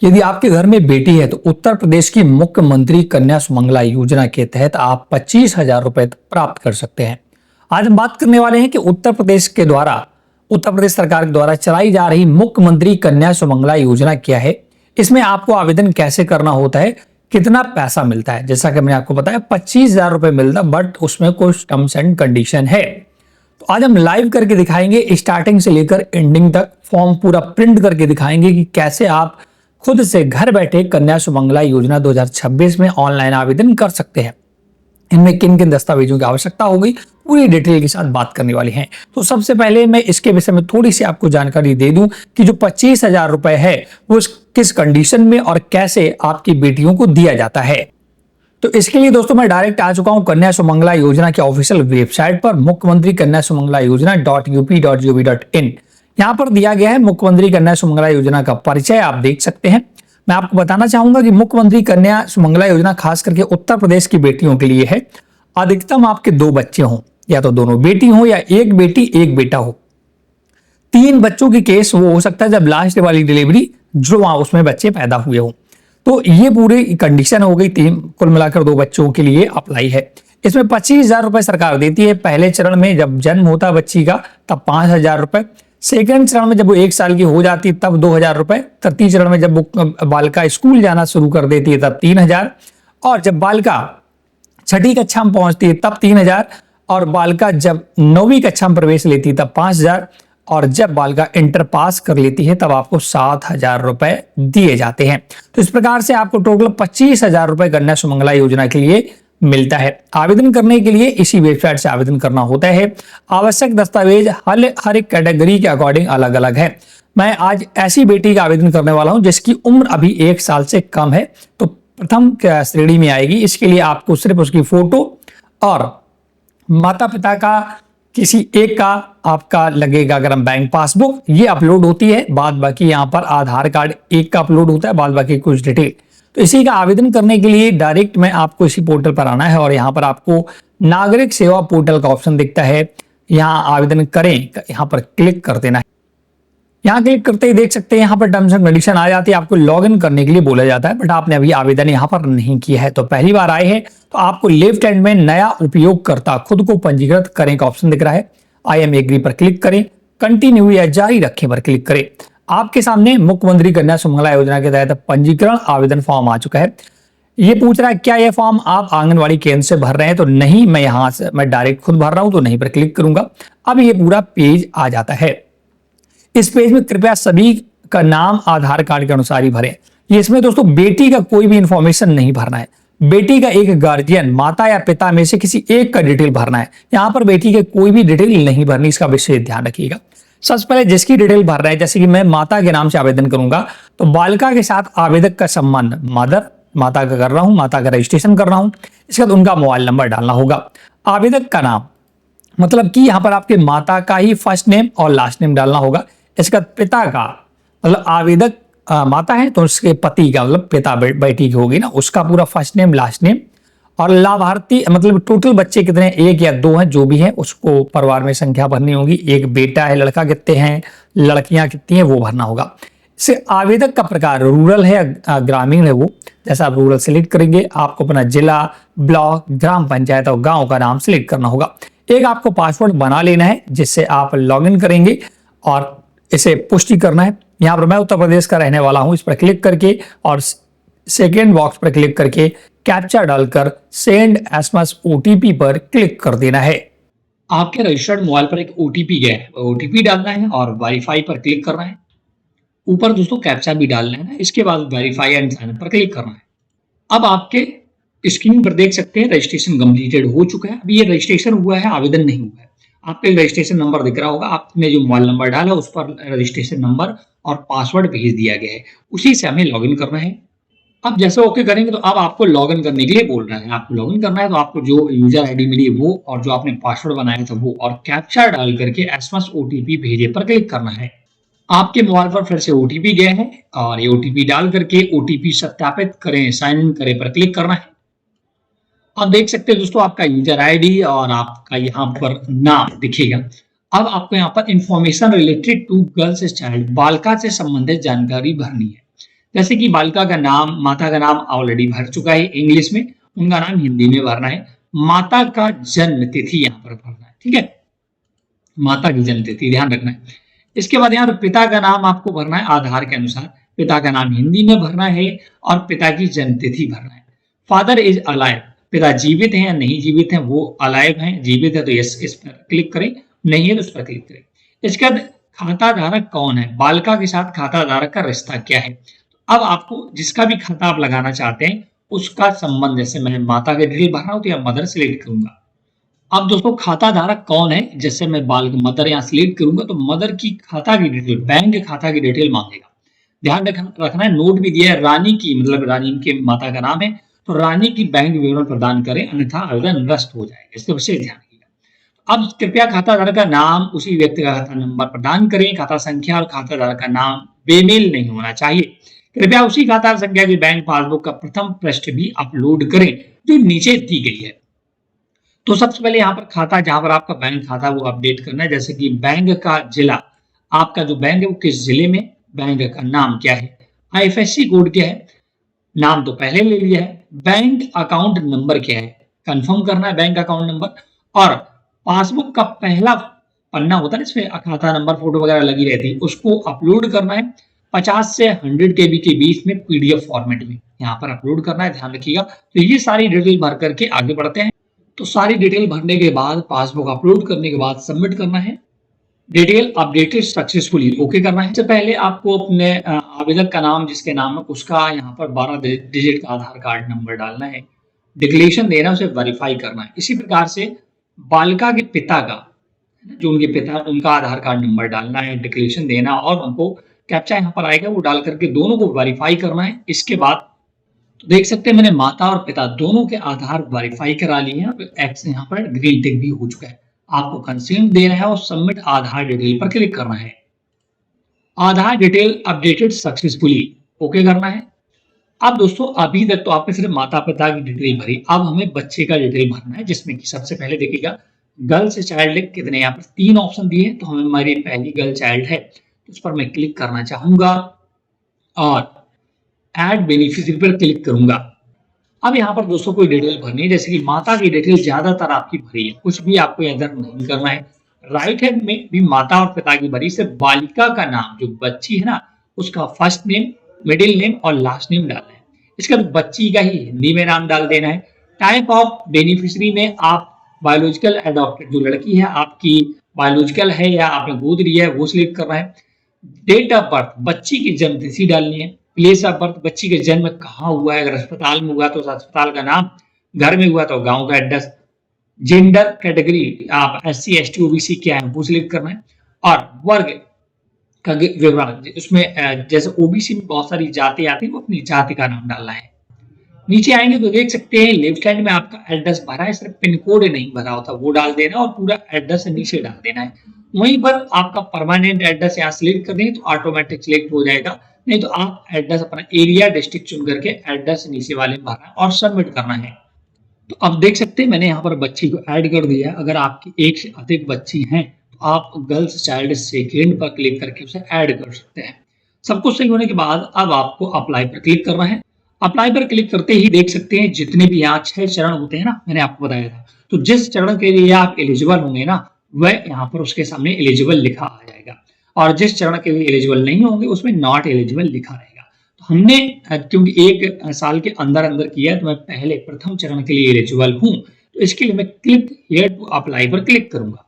यदि आपके घर में बेटी है तो उत्तर प्रदेश की मुख्यमंत्री कन्या सुमंगला योजना के तहत आप 25,000 रुपए प्राप्त कर सकते हैं। आज हम बात करने वाले हैं कि उत्तर प्रदेश सरकार के द्वारा चलाई जा रही मुख्यमंत्री कन्या सुमंगला योजना क्या है, इसमें आपको आवेदन कैसे करना होता है, कितना पैसा मिलता है। जैसा कि मैंने आपको बताया 25,000 रुपए मिलता, बट उसमें कुछ टर्म्स एंड कंडीशन है। तो आज हम लाइव करके दिखाएंगे, स्टार्टिंग से लेकर एंडिंग तक फॉर्म पूरा प्रिंट करके दिखाएंगे कि कैसे आप खुद से घर बैठे कन्या सुमंगला योजना 2026 में ऑनलाइन आवेदन कर सकते हैं। इनमें किन किन दस्तावेजों की आवश्यकता होगी, पूरी डिटेल के साथ बात करने वाली हैं। तो सबसे पहले मैं इसके विषय में थोड़ी सी आपको जानकारी दे दूं कि जो 25,000 रुपए है वो किस कंडीशन में और कैसे आपकी बेटियों को दिया जाता है। तो इसके लिए दोस्तों मैं डायरेक्ट आ चुका हूं कन्या सुमंगला योजना की ऑफिशियल वेबसाइट पर, मुख्यमंत्री कन्या सुमंगला योजना .up.gov.in। यहाँ पर दिया गया है मुख्यमंत्री कन्या सुमंगला योजना का परिचय, आप देख सकते हैं। मैं आपको बताना चाहूंगा कि मुख्यमंत्री कन्या सुमंगला योजना खास करके उत्तर प्रदेश की बेटियों के लिए है। अधिकतम आपके 2 बच्चे हों, या तो दोनों बेटी हो या एक बेटी एक बेटा हो। 3 बच्चों की केस वो हो सकता है जब लास्ट वाली डिलीवरी जो वहां उसमें बच्चे पैदा हुए हो। तो ये पूरी कंडीशन हो गई। 3 कुल मिलाकर 2 बच्चों के लिए अप्लाई है। इसमें 25,000 रुपए सरकार देती है। पहले चरण में जब जन्म होता है बच्ची का तब 5,000 रुपए, सेकेंड चरण में जब वो 1 साल की हो जाती है तब 2,000 रुपए, तृतीय चरण में जब वो बालिका स्कूल जाना शुरू कर देती है तब 3,000, और जब बालिका 6ठी कक्षा में पहुंचती है तब 3,000, और बालिका जब 9वीं कक्षा में प्रवेश लेती है तब 5,000, और जब बालिका इंटर पास कर लेती है तब आपको 7,000 रुपए दिए जाते हैं। तो इस प्रकार से आपको टोटल 25,000 रुपए कन्या सुमंगला योजना के लिए मिलता है। आवेदन करने के लिए इसी वेबसाइट से आवेदन करना होता है। आवश्यक दस्तावेज हर एक कैटेगरी के अकॉर्डिंग अलग अलग है। मैं आज ऐसी बेटी का आवेदन करने वाला हूं जिसकी उम्र अभी 1 साल से कम है, तो प्रथम श्रेणी में आएगी। इसके लिए आपको सिर्फ उसकी फोटो और माता पिता का किसी एक का आपका लगेगा अगर हम बैंक पासबुक, ये अपलोड होती है। बाद बाकी यहाँ पर आधार कार्ड एक का अपलोड होता है, बाद बाकी कुछ डिटेल। तो इसी का आवेदन करने के लिए डायरेक्ट में आपको इसी पोर्टल पर आना है और यहाँ पर आपको नागरिक सेवा पोर्टल का ऑप्शन दिखता है, यहाँ आवेदन करें, यहाँ पर क्लिक कर देना है। यहाँ क्लिक करते ही देख सकते हैं यहाँ पर टर्म्स एंड कंडीशन आ जाती है। आपको लॉग इन करने के लिए बोला जाता है, बट आपने अभी आवेदन यहाँ पर नहीं किया है, तो पहली बार आए हैं तो आपको लेफ्ट हैंड में नया उपयोगकर्ता खुद को पंजीकृत करें का ऑप्शन दिख रहा है। आई एम एग्री पर क्लिक करें, कंटिन्यू या जारी रखें पर क्लिक करें। आपके सामने मुख्यमंत्री कन्या सुमंगला योजना के तहत पंजीकरण आवेदन फॉर्म आ चुका है। ये पूछ रहा है क्या यह फॉर्म आप आंगनवाड़ी केंद्र से भर रहे हैं, तो नहीं, मैं यहाँ से डायरेक्ट खुद भर रहा हूं, तो नहीं पर क्लिक करूंगा। अब ये पूरा पेज आ जाता है। इस पेज में कृपया सभी का नाम आधार कार्ड के अनुसार ही भरें। ये इसमें दोस्तों बेटी का कोई भी इंफॉर्मेशन नहीं भरना है। बेटी का एक गार्जियन, माता या पिता में से किसी एक का डिटेल भरना है। यहाँ पर बेटी के कोई भी डिटेल नहीं भरनी, इसका विशेष ध्यान रखिएगा। सबसे पहले जिसकी डिटेल भर रहा है, जैसे कि मैं माता के नाम से आवेदन करूंगा, तो बालिका के साथ आवेदक का संबंध माता का कर रहा हूं, माता का रजिस्ट्रेशन कर रहा हूं। इसके बाद उनका मोबाइल नंबर डालना होगा। आवेदक का नाम मतलब कि यहाँ पर आपके माता का ही फर्स्ट नेम और लास्ट नेम डालना होगा। इसके बाद पिता का मतलब आवेदक माता है तो उसके पति का मतलब पिता बेटी की होगी ना, उसका पूरा फर्स्ट नेम लास्ट नेम, और लाभार्थी मतलब टोटल बच्चे कितने, 1 या 2 हैं, जो भी है उसको परिवार में संख्या भरनी होगी। एक बेटा है, लड़का कितने हैं, लड़कियां कितनी हैं, वो भरना होगा। इससे आवेदक का प्रकार रूरल है या ग्रामीण है, वो जैसा आप रूरल सेलेक्ट करेंगे, आपको अपना जिला, ब्लॉक, ग्राम पंचायत और गांव का नाम सेलेक्ट करना होगा। एक आपको पासवर्ड बना लेना है जिससे आप लॉगिन करेंगे और इसे पुष्टि करना है। यहाँ पर मैं उत्तर प्रदेश का रहने वाला हूं, इस पर क्लिक करके और सेकेंड बॉक्स पर क्लिक करके कैप्चा डालकर सेंड एसएमएस ओटीपी पर क्लिक कर देना है। आपके रजिस्टर्ड मोबाइल पर एक ओटीपी गया है, ओटीपी डालना है और वेरीफाई पर क्लिक करना है। ऊपर दोस्तों कैप्चा भी डालना है, इसके बाद वेरीफाई एंड साइन अप पर क्लिक करना है। अब आपके स्क्रीन पर देख सकते हैं रजिस्ट्रेशन कंप्लीटेड हो चुका है। अभी ये रजिस्ट्रेशन हुआ है, आवेदन नहीं हुआ है। आपको एक रजिस्ट्रेशन नंबर दिख रहा होगा, आपने जो मोबाइल नंबर डाला उस पर रजिस्ट्रेशन नंबर और पासवर्ड भेज दिया गया है, उसी से हमें लॉगिन करना है। अब जैसे ओके करेंगे तो अब आपको लॉगिन करने के लिए बोल रहा है। आपको लॉगिन करना है तो आपको जो यूजर आईडी मिली वो और जो आपने पासवर्ड बनाया था वो और कैप्चा डाल करके एसएमएस ओटीपी भेजे पर क्लिक करना है। आपके मोबाइल पर फिर से ओटीपी गया है और ये ओटीपी डाल करके ओटीपी सत्यापित करें, साइन इन करें पर क्लिक करना है। आप देख सकते हैं दोस्तों आपका यूजर आईडी और आपका यहाँ पर नाम दिखेगा। अब आपको यहाँ पर information related to girls child, बालिका से संबंधित जानकारी भरनी है। जैसे कि बालिका का नाम, माता का नाम ऑलरेडी भर चुका है इंग्लिश में, उनका नाम हिंदी में भरना है। माता का जन्म तिथि यहाँ पर भरना है, ठीक है, माता की जन्म तिथि ध्यान रखना है। इसके बाद यहाँ पर पिता का नाम आपको भरना है आधार के अनुसार, पिता का नाम हिंदी में भरना है और पिता की जन्म तिथि भरना है। फादर इज अलाइव, पिता जीवित हैं या नहीं जीवित हैं, वो अलाइव हैं, जीवित है तो यस इस पर क्लिक करें, नहीं है तो उस पर क्लिक करें। इसके बाद खाता धारक कौन है, बालिका के साथ खाता धारक का रिश्ता क्या है। अब आपको जिसका भी खाता आप लगाना चाहते हैं उसका संबंध, जैसे मैं माता के डिटेल भर रहा हूं तो या मदर सिलेक्ट करूंगा। अब दोस्तों खाता धारक कौन है, जैसे मैं बाल मदर यहाँ सिलेक्ट करूंगा तो मदर की खाता की डिटेल, बैंक खाता की डिटेल मांगेगा। ध्यान रखना है, नोट भी दिया है, रानी की मतलब रानी के माता का नाम है तो रानी की बैंक विवरण प्रदान करें अन्यथा आवेदन नष्ट हो जाएगा, इसके विशेष ध्यान रखिएगा। अब कृपया खाता धारक का नाम उसी व्यक्ति का खाता नंबर प्रदान करें, खाता संख्या और खाता धारक का नाम बेमेल नहीं होना चाहिए। कृपया उसी खाता संख्या की बैंक पासबुक का प्रथम पृष्ठ भी अपलोड करें जो नीचे दी गई है। तो सबसे पहले यहाँ पर खाता, जहां पर आपका बैंक खाता वो अपडेट करना है, जैसे कि बैंक का जिला, आपका जो बैंक है वो किस जिले में, बैंक का नाम क्या है, आईएफएससी कोड क्या है, नाम तो पहले ले लिया है, बैंक अकाउंट नंबर क्या है, कंफर्म करना है बैंक अकाउंट नंबर, और पासबुक का पहला पन्ना होता है इसमें खाता नंबर फोटो वगैरह लगी रहती है, उसको अपलोड करना है 50 से 100 KB के बीच में पीडीएफ फॉर्मेट में यहाँ पर अपलोड करना है, ध्यान रखिएगा। तो ये सारी डिटेल भर करके आगे बढ़ते हैं। तो सारी डिटेल भरने के बाद पासबुक अपलोड करने के बाद सबमिट करना है, डिटेल अपडेटेड सक्सेसफुली ओके करना है। इससे पहले आपको अपने आवेदक का नाम जिसके नाम है उसका यहाँ पर 12 डिजिट का आधार कार्ड नंबर डालना है, डिक्लेरेशन देना है, उसे वेरीफाई करना है। इसी प्रकार से बालिका के पिता का, जो उनके पिता उनका आधार कार्ड नंबर डालना है, डिक्लेरेशन देना और उनको कैप्चा यहाँ पर आएगा वो डाल करके दोनों को वेरीफाई करना है। इसके बाद तो देख सकते हैं मैंने माता और पिता दोनों के आधार वेरीफाई करा लिए हैं, एक्स यहाँ पर ग्रीन टिक भी हो चुका है। आपको कंसेंट देना है और सबमिट आधार डिटेल पर क्लिक करना है। आधार डिटेल अपडेटेड सक्सेसफुली ओके करना है। अब दोस्तों अभी तक तो आपने सिर्फ माता पिता की डिटेल भरी, अब हमें बच्चे का डिटेल भरना है, जिसमें कि सबसे पहले देखिएगा गर्ल्स चाइल्ड कितने, यहाँ पर 3 ऑप्शन दिए हैं, तो हमें हमारी पहली गर्ल चाइल्ड है तो उस पर मैं क्लिक करना चाहूंगा और ऐड बेनिफिशियरी पर क्लिक करूंगा। अब यहाँ पर दोस्तों कोई डिटेल भरनी है, जैसे कि माता की डिटेल ज्यादातर आपकी भरी है, कुछ भी आपको इधर नहीं करना है। राइट हैंड में भी माता और पिता की भरी, सिर्फ बालिका का नाम जो बच्ची है ना उसका फर्स्ट नेम, मिडिल नेम और लास्ट नेम डालना है। इसके बाद बच्ची का ही हिंदी में नाम डाल देना है। टाइप ऑफ बेनिफिशियरी में आप बायोलॉजिकल एडॉप्टेड, जो लड़की है आपकी बायोलॉजिकल है या आपने गोद लिया है वो सिलेक्ट करना है। डेट ऑफ बर्थ, बच्ची की जन्म तिथि डालनी है। प्लेस ऑफ बर्थ, बच्ची के जन्म कहाँ हुआ है, अगर अस्पताल में हुआ तो उस अस्पताल का नाम, घर में हुआ तो गांव का एड्रेस। जेंडर कैटेगरी आप SC ST OBC क्या है वो सिलेक्ट करना है और वर्ग का विवरण, उसमें जैसे OBC में बहुत सारी जाति आती है वो अपनी जाति का नाम डालना है। नीचे आएंगे तो देख सकते हैं लेफ्ट हैंड में आपका एड्रेस भरा है, सिर्फ पिन कोड नहीं भरा होता वो डाल देना और पूरा एड्रेस नीचे डाल देना है। वहीं पर आपका परमानेंट एड्रेस यहाँ सिलेक्ट कर देंगे तो ऑटोमेटिक सिलेक्ट हो जाएगा, नहीं तो आप एड्रेस अपना एरिया डिस्ट्रिक्ट चुन करके एड्रेस नीचे वाले में भरना और सबमिट करना है। तो अब देख सकते हैं मैंने यहाँ पर बच्ची को ऐड कर दिया। अगर आपकी एक से अधिक बच्ची हैं तो आप गर्ल्स चाइल्ड सेकेंड पर क्लिक करके उसे ऐड कर सकते हैं। सब कुछ सही होने के बाद अब आपको अप्लाई पर क्लिक करना है। अप्लाई पर क्लिक करते ही देख सकते हैं जितने भी यहाँ 6 चरण होते हैं ना, मैंने आपको बताया था, तो जिस चरण के लिए आप एलिजिबल होंगे ना वह यहाँ पर उसके सामने एलिजिबल लिखा आ जाएगा और जिस चरण के लिए एलिजिबल नहीं होंगे उसमें नॉट एलिजिबल लिखा रहेगा। तो हमने क्योंकि 1 साल के अंदर अंदर किया है तो मैं पहले प्रथम चरण के लिए एलिजिबल हूँ, तो इसके लिए मैं क्लिक हियर टू अप्लाई पर क्लिक करूंगा।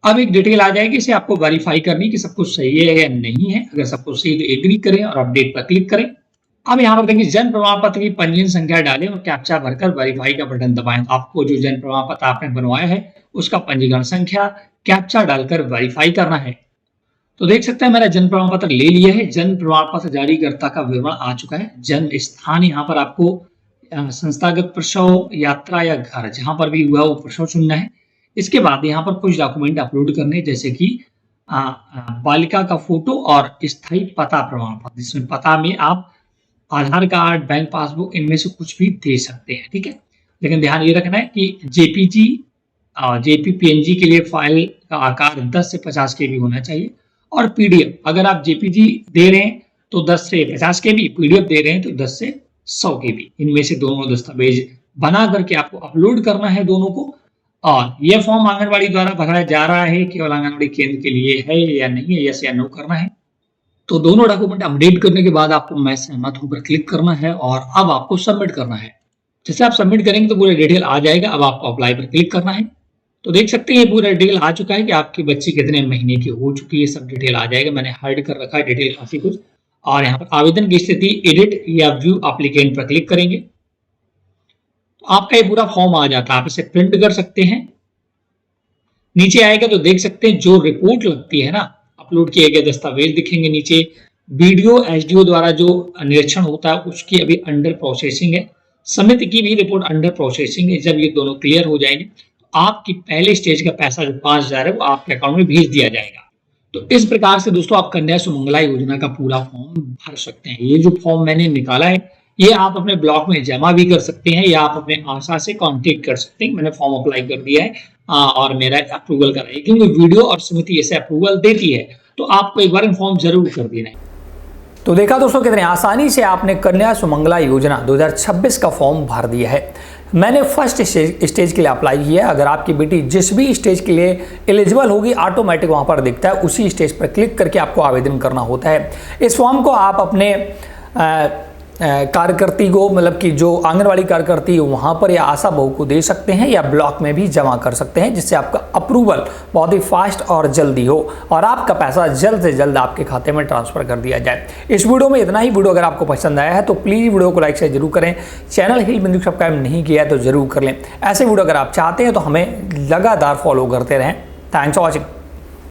अब एक डिटेल आ जाएगी, इसे आपको वेरीफाई करनी कि सब कुछ सही है या नहीं है। अगर सब कुछ सही तो एग्री करें और अपडेट पर क्लिक करें। अब यहाँ पर देखिए जन्म प्रमाण पत्र की पंजीयन संख्या डालें और कैप्चा भरकर वेरीफाई का बटन दबाएं। आपको जो जन्म प्रमाण पत्र आपने बनवाया है उसका पंजीकरण संख्या कैप्चा डालकर वेरीफाई करना है। तो देख सकते हैं मेरा जन्म प्रमाण पत्र ले लिया है। जन्म प्रमाण पत्र जारीकर्ता का विवरण आ चुका है। जन्म स्थान यहाँ पर आपको संस्थागत प्रसव, यात्रा या घर जहां पर भी हुआ वो प्रसव चुनना है। इसके बाद यहाँ पर कुछ डॉक्यूमेंट अपलोड करने, जैसे कि बालिका का फोटो और स्थायी पता प्रमाण पत्र, जिसमें पता में आप आधार कार्ड, बैंक पासबुक इनमें से कुछ भी दे सकते हैं, ठीक है। लेकिन ध्यान ये रखना है कि JPG JPPNG के लिए फाइल का आकार 10 से 50 KB होना चाहिए और PDF अगर आप JPG दे रहे हैं तो 10 से 50 KB, पीडीएफ दे रहे हैं तो 10 से 100 KB, इनमें से दोनों दस्तावेज बना करके आपको अपलोड करना है दोनों को। और यह फॉर्म आंगनबाड़ी द्वारा भरा जा रहा है, केवल आंगनबाड़ी केंद्र के लिए है या नहीं है, यस या नो करना है। तो दोनों डॉक्यूमेंट अपडेट करने के बाद आपको मैं सहमत हूं पर क्लिक करना है और अब आपको सबमिट करना है। जैसे आप सबमिट करेंगे तो पूरा डिटेल आ जाएगा। अब आपको अप्लाई पर क्लिक करना है। तो देख सकते हैं ये पूरा डिटेल आ चुका है कि आपकी बच्ची कितने महीने की हो चुकी है, सब डिटेल आ जाएगा। मैंने हाइड कर रखा है डिटेल काफी कुछ। और यहाँ पर आवेदन की स्थिति, एडिट या व्यू एप्लीकेंट पर क्लिक करेंगे तो आपका ये पूरा फॉर्म आ जाता है। आप इसे प्रिंट कर सकते हैं। नीचे आएगा तो देख सकते हैं जो रिपोर्ट लगती है ना, अपलोड किए गए दस्तावेज दिखेंगे नीचे। वीडियो एसडीओ द्वारा जो निरीक्षण होता है उसकी अभी अंडर प्रोसेसिंग है। समिति की भी रिपोर्ट अंडर प्रोसेसिंग है। जब ये दोनों क्लियर हो जाएंगे तो आपकी पहले स्टेज का पैसा जो 5,000 है वो आपके अकाउंट में भेज दिया जाएगा। तो इस प्रकार से दोस्तों आप कन्या सुमंगला योजना का पूरा फॉर्म भर सकते हैं। ये जो फॉर्म मैंने निकाला है ये आप अपने ब्लॉक में जमा भी कर सकते हैं या आप अपने आशा से कांटेक्ट कर सकते हैं। मैंने फॉर्म अप्लाई कर दिया है और मेरा अप्रूवल कराइए, क्योंकि वीडियो और समिति ऐसे अप्रूवल देती है तो आपको एक बार फॉर्म जरूर कर देना है। तो देखा दोस्तों कितनी आसानी से आपने कन्या सुमंगला योजना 2026 का फॉर्म भर दिया है। मैंने फर्स्ट स्टेज के लिए अप्लाई किया है। अगर आपकी बेटी जिस भी स्टेज के लिए एलिजिबल होगी ऑटोमेटिक वहां पर दिखता है, उसी स्टेज पर क्लिक करके आपको आवेदन करना होता है। इस फॉर्म को आप अपने कार्यकर्ती को, मतलब कि जो आंगनवाड़ी कार्यकर्ती वहाँ पर या आशा बहू को दे सकते हैं या ब्लॉक में भी जमा कर सकते हैं, जिससे आपका अप्रूवल बहुत ही फास्ट और जल्दी हो और आपका पैसा जल्द से जल्द आपके खाते में ट्रांसफर कर दिया जाए। इस वीडियो में इतना ही। वीडियो अगर आपको पसंद आया है तो प्लीज़ वीडियो को लाइक शेयर जरूर करें। चैनल हिल बिंदु सब्सक्राइब नहीं किया है तो जरूर कर लें। ऐसे वीडियो अगर आप चाहते हैं तो हमें लगातार फॉलो करते रहें। Thanks for watching.